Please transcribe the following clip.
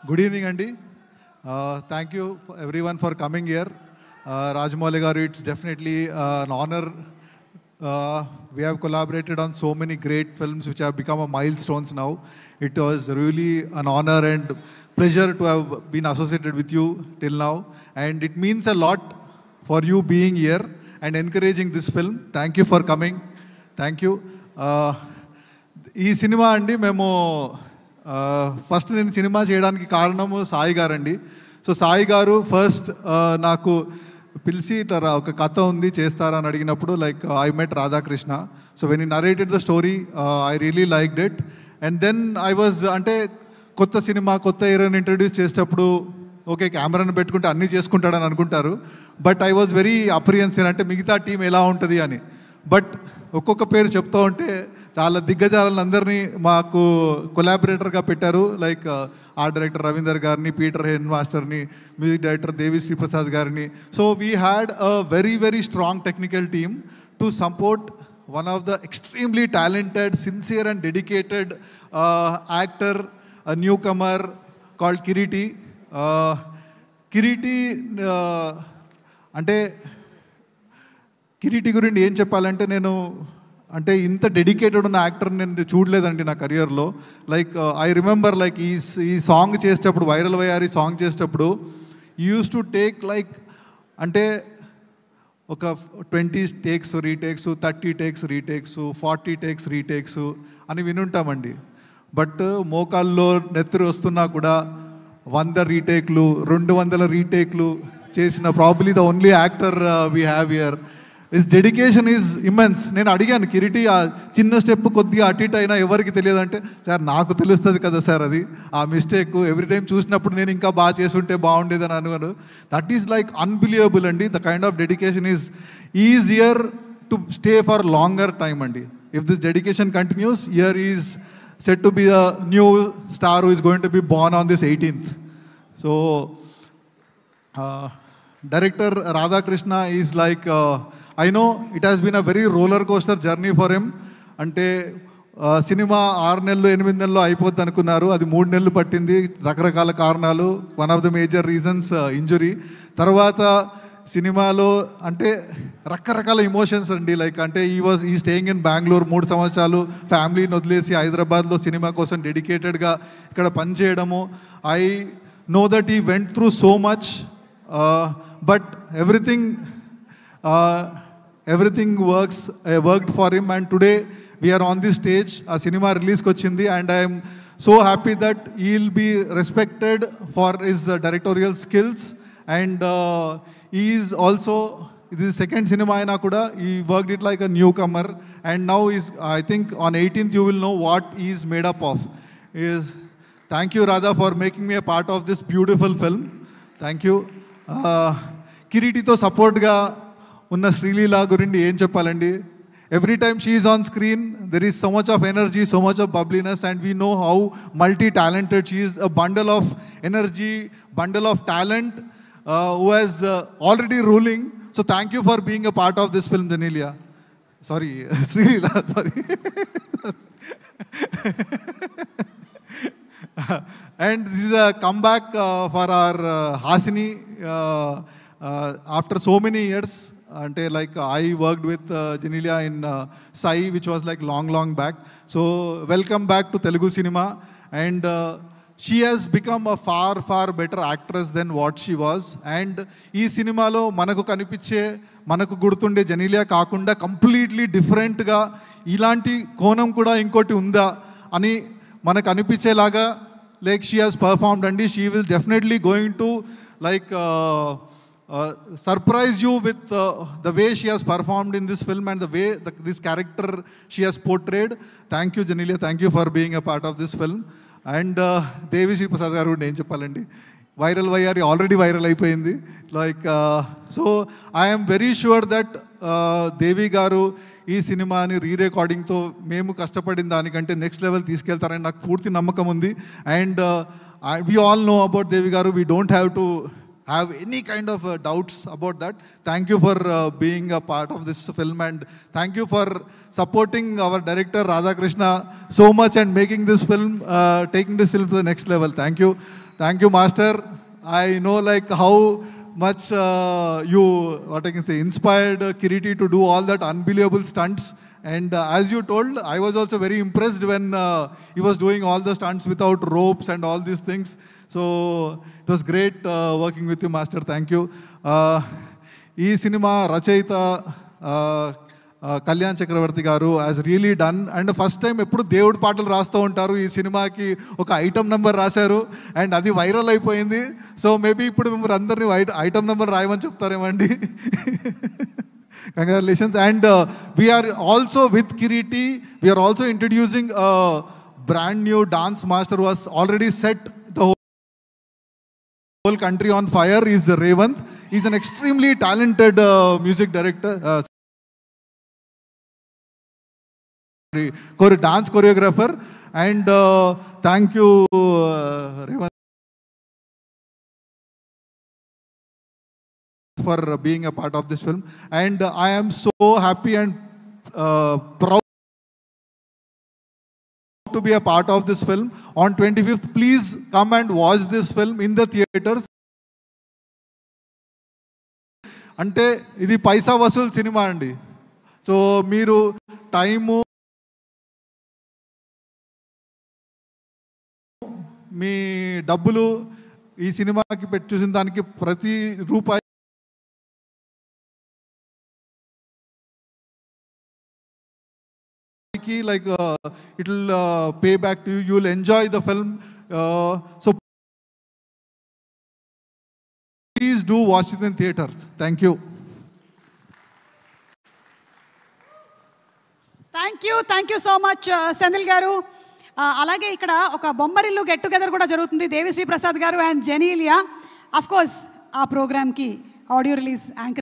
Good evening, Andy. Thank you everyone for coming here. Rajamouli garu, it's definitely an honor. We have collaborated on so many great films which have become a milestones now. It was really an honor and pleasure to have been associated with you till now. And it means a lot for you being here and encouraging this film. Thank you for coming. Thank you. ఈ cinema అండి మేము first నేను cinema చేయడానికి కారణము సాయి గారండి. So Sai గారు first నాకు పిలిచి ఇట్లా ఒక కథ ఉంది చేస్తారా అని అడిగినప్పుడు like I met Radhakrishna. So when he narrated the story I really liked it. And then I was అంటే కొత్త సినిమా కొత్త హీరోని ఇంట్రడ్యూస్ చేసేటప్పుడు ఓకే కెమెరాను పెట్టుకుంటే అన్నీ చేసుకుంటాడని అనుకుంటారు. బట్ ఐ వాజ్ వెరీ అప్రిహెన్సివ్ అంటే మిగతా టీం ఎలా ఉంటుంది అని. బట్ ఒక్కొక్క పేరు చెప్తూ ఉంటే చాలా దిగ్గజాలందరినీ మాకు కొలాబరేటర్గా పెట్టారు. లైక్ ఆర్ట్ డైరెక్టర్ రవీందర్ గారిని, పీటర్ హెన్ మాస్టర్ని, మ్యూజిక్ డైరెక్టర్ దేవి శ్రీప్రసాద్ గారిని. So we had a very very strong technical team to support one of the extremely talented, sincere and dedicated actor, a newcomer called Kiriti. Kiriti అంటే కిరీటి గురించి ఏం చెప్పాలంటే నేను అంటే ఇంత డెడికేటెడ్ ఉన్న యాక్టర్ నేను చూడలేదండి నా కెరియర్లో. లైక్ ఐ రిమెంబర్ లైక్ ఈ సాంగ్ చేసేటప్పుడు వైరల్ వయ్యారి సాంగ్ చేసేటప్పుడు యూస్ టు టేక్ లైక్ అంటే ఒక 20 takes retakes, 30 takes retakes, 40 takes retakes అని వినుంటామండి. బట్ మోకాల్లో నెత్తురు వస్తున్నా కూడా 100 రీటేక్లు 200 రీటేక్లు చేసిన probably the only actor we have here. His dedication is immense. నేను అడిగాను కిరీటి ఆ చిన్న స్టెప్ కొద్దిగా అటు ఇటు అయినా ఎవరికి తెలియదు అంటే, సార్ నాకు తెలుస్తుంది కదా సార్ అది ఆ మిస్టేక్ ఎవ్రీ టైం చూసినప్పుడు నేను ఇంకా బాగా చేసుంటే బాగుండేది అని అనుకున్నాను. దట్ ఈస్ లైక్ అన్బిలీవబుల్ అండి. The kind of dedication is easier to stay for longer time అండి. If this dedication continues, here is set to be a new star who is going to be born on this 18th. So director Radhakrishna is like I know it has been a very roller coaster journey for him. అంటే cinema 6 నెలలు 8 నెలలు అయిపోద్ది అనుకున్నారు, అది 3 నెలలు పట్టింది. రకరకాల కారణాలు, one of the major reasons injury. తర్వాత సినిమాలో అంటే రకరకాల ఇమోషన్స్ అండి. లైక్ అంటే ఈ స్టేయింగ్ ఇన్ బెంగళూరు 3 సంవత్సరాలు ఫ్యామిలీని వదిలేసి హైదరాబాద్లో సినిమా కోసం డెడికేటెడ్గా ఇక్కడ పనిచేయడము. ఐ నో దట్ ఈ went through so much, but everything worked for him, and today we are on this stage. A cinema release kochindi, and I am so happy that he will be respected for his directorial skills. And he is also, this is second cinema aina kuda he worked it like a newcomer, and now is I think on 18th you will know what he is made up of. Thank you Radha for making me a part of this beautiful film. Thank you. Kireeti తో support గా ఉన్న శ్రీలీల గురించి ఏం చెప్పాలండి. Every time she is on screen there is so much of energy, so much of bubbliness, and we know how multi talented she is. A bundle of energy, bundle of talent who has already ruling. So thank you for being a part of this film Genelia. Sorry Sreeleela, sorry. And this is a comeback for our Hasini after so many years. Ante like I worked with Genelia in Sai, which was like long back. So welcome back to Telugu cinema, and she has become a far better actress than what she was. And ee cinema lo manaku kanipiche manaku gurtunde Genelia kaakunda completely different ga ilanti konam kuda inkoti unda ani manaku anipichelaga like she has performed, and she will definitely going to like surprise you with the way she has performed in this film and the way this character she has portrayed. Thank you Genelia, thank you for being a part of this film. And Devi Sriprasad గారు ఏం చెప్పాలండి, viral Vayyari already viral అయిపోయింది. Like so I'm very sure that Devi గారు ఈ సినిమాని రీరికార్డింగ్తో మేము కష్టపడిన దానికంటే నెక్స్ట్ లెవెల్ తీసుకెళ్తారని నాకు పూర్తి నమ్మకం ఉంది. And we all know about Devi గారు, we don't have to have any kind of doubts about that. Thank you for being a part of this film, and thank you for supporting our director Radhakrishna so much and making this film, taking this film to the next level. Thank you. Thank you, Master. I know like how much you, what I can say, inspired Kiriti to do all that unbelievable stunts. And as you told, I was also very impressed when he was doing all the stunts without ropes and all these things. So it was great working with you, Master. Thank you. ఈ cinema రచయిత కళ్యాణ్ చక్రవర్తి గారు has really done, and first time ఎప్పుడు దేవుడి పాటలు రాస్తూ ఉంటారు. ఈ సినిమాకి ఒక ఐటమ్ నెంబర్ రాశారు అండ్ అది వైరల్ అయిపోయింది. సో మేబీ ఇప్పుడు మిమ్మల్ని అందరినీ ఐటమ్ నెంబర్ రాయమని చెప్తారేమండి. Congratulations. And we are also with Kiriti, we are also introducing a brand new dance master who has already set the whole country on fire. Is Revant. He's an extremely talented music director, dance choreographer. And thank you, Revant, for being a part of this film. And I am so happy and proud to be a part of this film. On 25th, please come and watch this film in the theaters. అంటే ఇది పైసా Vasool cinema అండి. So మీరు time, మీ డబ్బులు ఈ సినిమాకి పెట్టి చూసిన దానికి ప్రతి రూపాయి like it will pay back to you. You will enjoy the film. So please do watch it in theaters. Thank you. Thank you so much, Senthil garu. అలాగే ఇక్కడ ఒక బొమ్మరిల్లు గెట్ టుగెదర్ కూడా జరుగుతుంది. దేవిశ్రీ ప్రసాద్ గారు అండ్ జెనీలియా. అఫ్ కోర్స్ ఆ ప్రోగ్రామ్కి audio release anchor